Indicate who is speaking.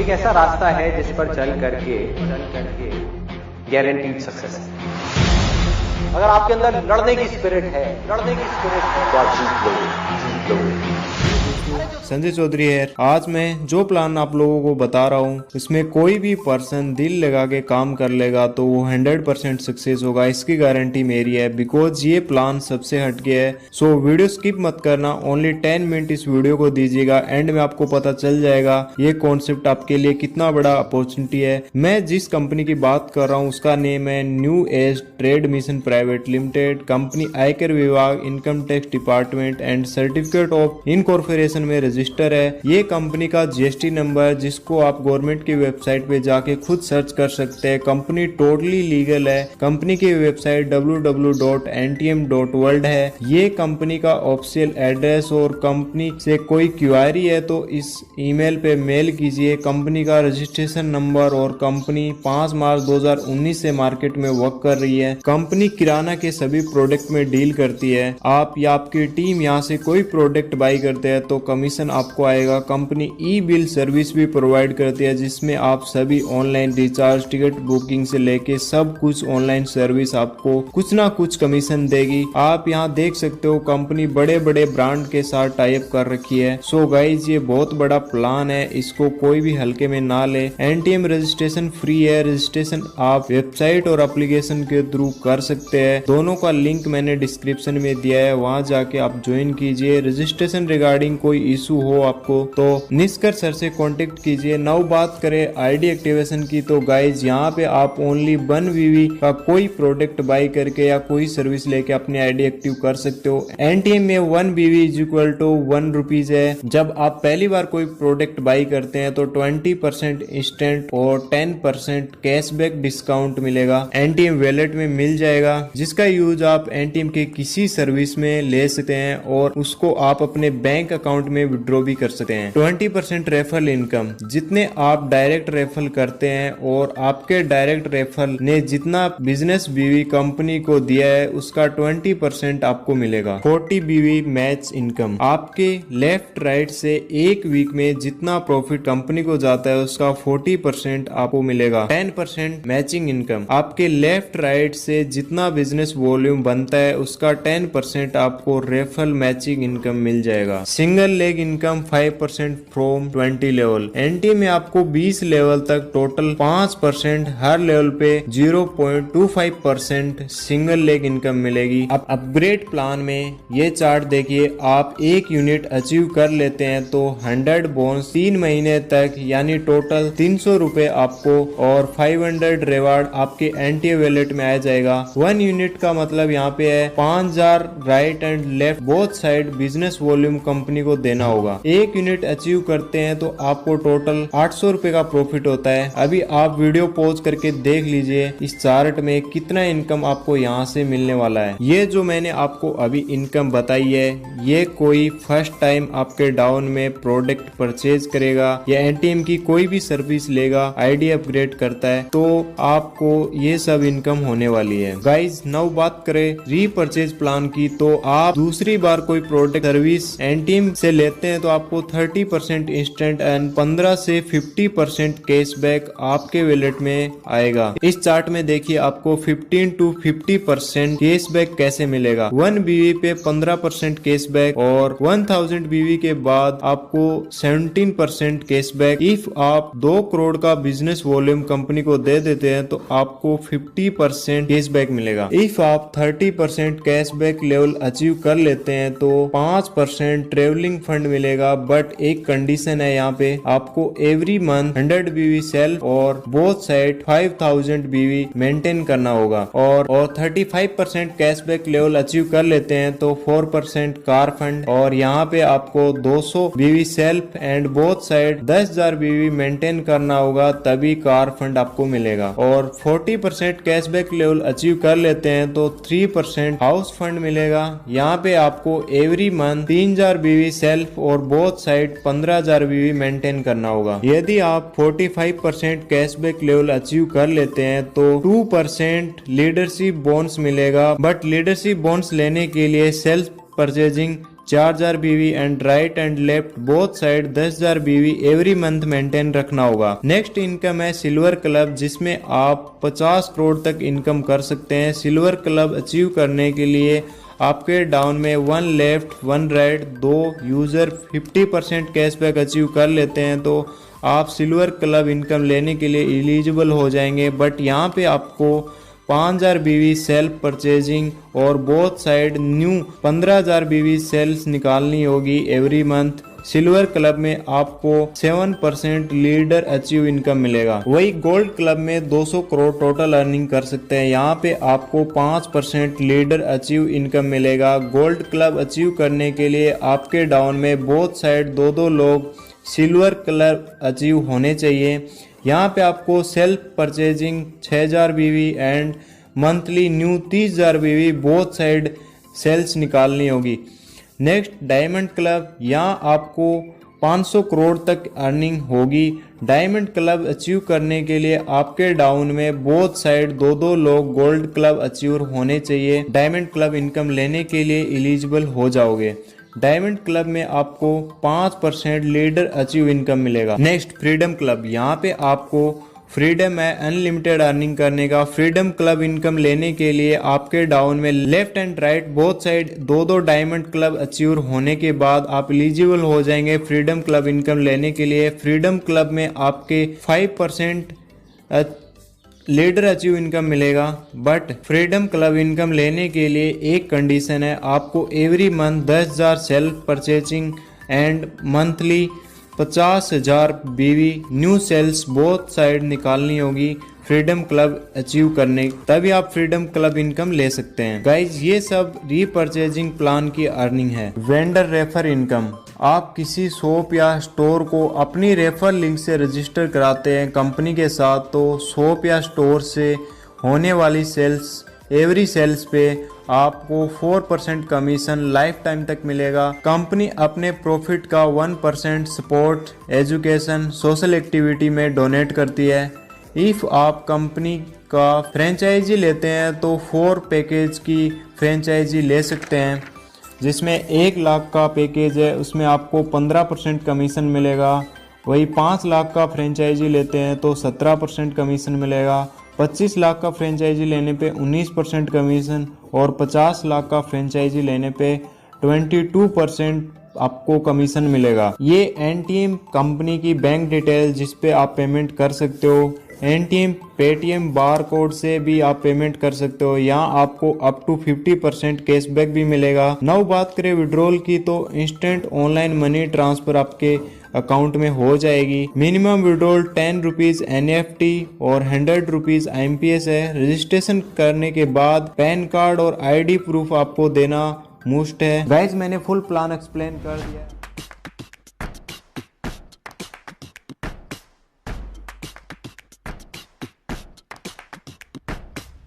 Speaker 1: एक ऐसा रास्ता है जिस पर चल करके गारंटीड सक्सेस है। अगर आपके अंदर लड़ने की स्पिरिट है तो आप जीत लोगे।
Speaker 2: संजय चौधरी है। आज मैं जो प्लान आप लोगों को बता रहा हूँ इसमें कोई भी पर्सन दिल लगा के काम कर लेगा तो वो 100% सक्सेस होगा, इसकी गारंटी मेरी है। बिकॉज ये प्लान सबसे हटके है। सो वीडियो स्किप मत करना, ओनली 10 मिनट इस वीडियो को दीजिएगा। एंड में आपको पता चल जाएगा ये कॉन्सेप्ट आपके लिए कितना बड़ा अपॉर्चुनिटी है। मैं जिस कंपनी की बात कर रहा हूँ उसका नेम है new age trade mission private limited. Company आयकर विभाग, income tax department and certificate of incorporation में रजिस्टर है। ये कंपनी का जीएसटी नंबर जिसको आप गवर्नमेंट की वेबसाइट पे जाके खुद सर्च कर सकते हैं। कंपनी टोटली लीगल है। कंपनी की वेबसाइट www.ntm.world है। ये कंपनी का ऑफिशियल एड्रेस और कंपनी से कोई क्वेरी है तो इस ईमेल पे मेल कीजिए। कंपनी का रजिस्ट्रेशन नंबर और कंपनी 5 मार्च 2019 से मार्केट में वर्क कर रही है। कंपनी किराना के सभी प्रोडक्ट में डील करती है। आप या आपकी टीम यहाँ से कोई प्रोडक्ट बाई करते हैं तो कमीशन आपको आएगा। कंपनी ई बिल सर्विस भी प्रोवाइड करती है जिसमें आप सभी ऑनलाइन रिचार्ज, टिकट बुकिंग से लेके सब कुछ ऑनलाइन सर्विस आपको कुछ ना कुछ कमीशन देगी। आप यहाँ देख सकते हो कंपनी बड़े बड़े ब्रांड के साथ टाई अप कर रखी है। सो गाइज ये बहुत बड़ा प्लान है, इसको कोई भी हल्के में ना ले। एनटीएम रजिस्ट्रेशन फ्री है। रजिस्ट्रेशन आप वेबसाइट और एप्लीकेशन के थ्रू कर सकते हैं। दोनों का लिंक मैंने डिस्क्रिप्शन में दिया है, वहां जाके आप ज्वाइन कीजिए। रजिस्ट्रेशन रिगार्डिंग कोई इशू हो आपको तो निष्कर सर से कांटेक्ट कीजिए। नाउ बात करें आईडी एक्टिवेशन की तो गाइज यहाँ पे आप ओनली 1 वीवी का कोई प्रोडक्ट बाई करके या कोई सर्विस लेके अपनी आईडी एक्टिव कर सकते हो। एनटीएम में 1 वीवी इज इक्वल टू 1 रुपीज है। जब आप पहली बार कोई प्रोडक्ट बाई करते हैं तो 20% इंस्टेंट और 10% कैशबैक डिस्काउंट मिलेगा। एनटीएम वॉलेट में मिल जाएगा जिसका यूज आप एनटीएम के किसी सर्विस में ले सकते हैं और उसको आप अपने बैंक अकाउंट में विड्रॉ भी कर सकते हैं। 20% रेफरल इनकम, जितने आप डायरेक्ट रेफरल करते हैं और आपके डायरेक्ट रेफरल ने जितना बिजनेस बीवी कंपनी को दिया है उसका 20% आपको मिलेगा। 40 बीवी मैच इनकम, आपके लेफ्ट राइट से एक वीक में जितना प्रॉफिट कंपनी को जाता है उसका 40% आपको मिलेगा। 10% मैचिंग इनकम, आपके लेफ्ट राइट से जितना बिजनेस वॉल्यूम बनता है उसका 10% आपको रेफरल मैचिंग इनकम मिल जाएगा। Single leg income 5% from 20 level. एनटी में आपको 20 लेवल तक टोटल 5%, हर लेवल पे 0.25% सिंगल लेग इनकम मिलेगी। अब अपग्रेड प्लान में ये चार्ट देखिए, आप 1 यूनिट अचीव कर लेते हैं तो 100 बोनस 3 महीने तक यानी टोटल 300 रुपए आपको और 500 रिवार्ड आपके एनटी वॉलेट में आ जाएगा। 1 यूनिट का मतलब यहाँ पे है 5000 right and left both side business volume company को देना होगा। 1 यूनिट अचीव करते हैं तो आपको टोटल 800 रुपए का प्रॉफिट होता है। अभी आप वीडियो पॉज करके देख लीजिए इस चार्ट में कितना इनकम आपको यहाँ से मिलने वाला है। ये जो मैंने आपको अभी इनकम बताई है ये कोई फर्स्ट टाइम आपके डाउन में प्रोडक्ट परचेज करेगा या एनटीएम की कोई भी सर्विस लेगा, आईडी अपग्रेड करता है तो आपको ये सब इनकम होने वाली है। गाइज नाउ बात करें रीपरचेज प्लान की तो आप दूसरी बार कोई प्रोडक्ट सर्विस एनटीएम से लेते हैं तो आपको 30% इंस्टेंट एंड 15 से 50% कैशबैक आपके वॉलेट में आएगा। इस चार्ट में देखिए आपको 15 to 50% कैशबैक कैसे मिलेगा। 1 बीवी पे 15% कैशबैक और 1000 बीवी के बाद आपको 17% कैशबैक। इफ आप 2 करोड़ का बिजनेस वॉल्यूम कंपनी को दे देते हैं तो आपको 50% कैशबैक मिलेगा। इफ आप 30% कैशबैक लेवल अचीव कर लेते हैं तो 5% ट्रेवलिंग फंड मिलेगा। बट एक कंडीशन है यहाँ पे, आपको एवरी मंथ 100 बीवी सेल्फ और बोथ साइड 5000 बीवी मेंटेन करना होगा। और 35% कैशबैक लेवल अचीव कर लेते हैं तो 4% कार फंड और यहाँ पे आपको 200 बीवी सेल्फ एंड बोथ साइड 10,000 बीवी मेंटेन करना होगा तभी कार फंड आपको मिलेगा। और 40% कैशबैक लेवल अचीव कर लेते हैं तो 3% हाउस फंड मिलेगा। यहाँ पे आपको एवरी मंथ 3000 बीवी सेल्फ और बोथ साइड 15,000 बीवी मेंटेन करना होगा। यदि आप 45% कैशबैक लेवल अचीव कर लेते हैं तो 2% लीडरशिप बोनस मिलेगा। बट लीडरशिप बोनस लेने के लिए self purchasing 4000 BV and right and left both side 10,000 BV every month maintain रखना होगा। नेक्स्ट इनकम है सिल्वर क्लब, जिसमें आप 50 करोड़ तक इनकम कर सकते हैं। सिल्वर क्लब अचीव करने के लिए आपके डाउन में 1 left 1 right 2 user 50% cashback achieve कर लेते हैं तो आप सिल्वर क्लब इनकम लेने के लिए एलिजिबल हो जाएंगे। बट यहाँ पे आपको 5000 BV सेल्फ परचेजिंग और both side new 15000 BV sales निकालनी होगी एवरी मंथ। सिल्वर क्लब में आपको 7% लीडर अचीव इनकम मिलेगा। वही गोल्ड क्लब में 200 करोड़ टोटल अर्निंग कर सकते हैं। यहाँ पे आपको 5% लीडर अचीव इनकम मिलेगा। गोल्ड क्लब अचीव करने के लिए आपके डाउन में बोथ साइड 2-2 लोग सिल्वर क्लब अचीव होने चाहिए। यहाँ पे आपको self purchasing 6000 BV and monthly new 30,000 BV both side sales निकालनी होगी। नेक्स्ट डायमंड क्लब, यहाँ आपको 500 करोड़ तक अर्निंग होगी। डायमंड क्लब अचीव करने के लिए आपके डाउन में बोथ साइड 2-2 लोग गोल्ड क्लब अचीव होने चाहिए। डायमंड क्लब इनकम लेने के लिए एलिजिबल हो जाओगे। डायमंड क्लब में आपको 5% लीडर अचीव इनकम मिलेगा। नेक्स्ट फ्रीडम क्लब, यहाँ पे आपको फ्रीडम है अनलिमिटेड अर्निंग करने का। फ्रीडम क्लब इनकम लेने के लिए आपके डाउन में left and right both side 2-2 diamond club achieve होने के बाद आप एलिजिबल हो जाएंगे फ्रीडम क्लब इनकम लेने के लिए। फ्रीडम क्लब में आपके 5% लीडर अचीव इनकम मिलेगा। बट फ्रीडम क्लब इनकम लेने के लिए एक कंडीशन है, आपको every month 10,000 self purchasing and monthly 50,000 BV new sales both side निकालनी होगी फ्रीडम क्लब अचीव करने, तभी आप फ्रीडम क्लब इनकम ले सकते हैं। गाइज ये सब रीपरचेजिंग प्लान की अर्निंग है। वेंडर रेफर इनकम, आप किसी शॉप या स्टोर को अपनी रेफर लिंक से रजिस्टर कराते हैं कंपनी के साथ, तो शॉप या स्टोर से होने वाली सेल्स एवरी सेल्स पे आपको 4% कमीशन लाइफ टाइम तक मिलेगा। कंपनी अपने प्रॉफिट का 1% सपोर्ट एजुकेशन सोशल एक्टिविटी में डोनेट करती है। इफ़ आप कंपनी का फ्रेंचाइजी लेते हैं तो 4 पैकेज की फ्रेंचाइजी ले सकते हैं, जिसमें 1 लाख का पैकेज है उसमें आपको 15% कमीशन मिलेगा। वही 5 लाख का फ्रेंचाइजी लेते हैं तो 17% कमीशन मिलेगा। 25 लाख का फ्रेंचाइजी लेने पे 19% कमीशन और 50 लाख का फ्रेंचाइजी लेने पे 22% आपको कमीशन मिलेगा। ये एनटीएम कंपनी की बैंक डिटेल जिस पे आप पेमेंट कर सकते हो। एनटीएम पेटीएम बार कोड से भी आप पेमेंट कर सकते हो। यहाँ आपको अप टू 50% कैशबैक भी मिलेगा। नाउ बात करें विड्रॉल की तो इंस्टेंट ऑनलाइन मनी ट्रांसफर आपके अकाउंट में हो जाएगी। मिनिमम विड्रॉल 10 रुपीज NFT और 100 रुपीज IMPS है। रजिस्ट्रेशन करने के बाद पैन कार्ड और ID प्रूफ आपको देना मस्ट है। गाइज मैंने फुल प्लान एक्सप्लेन कर दिया।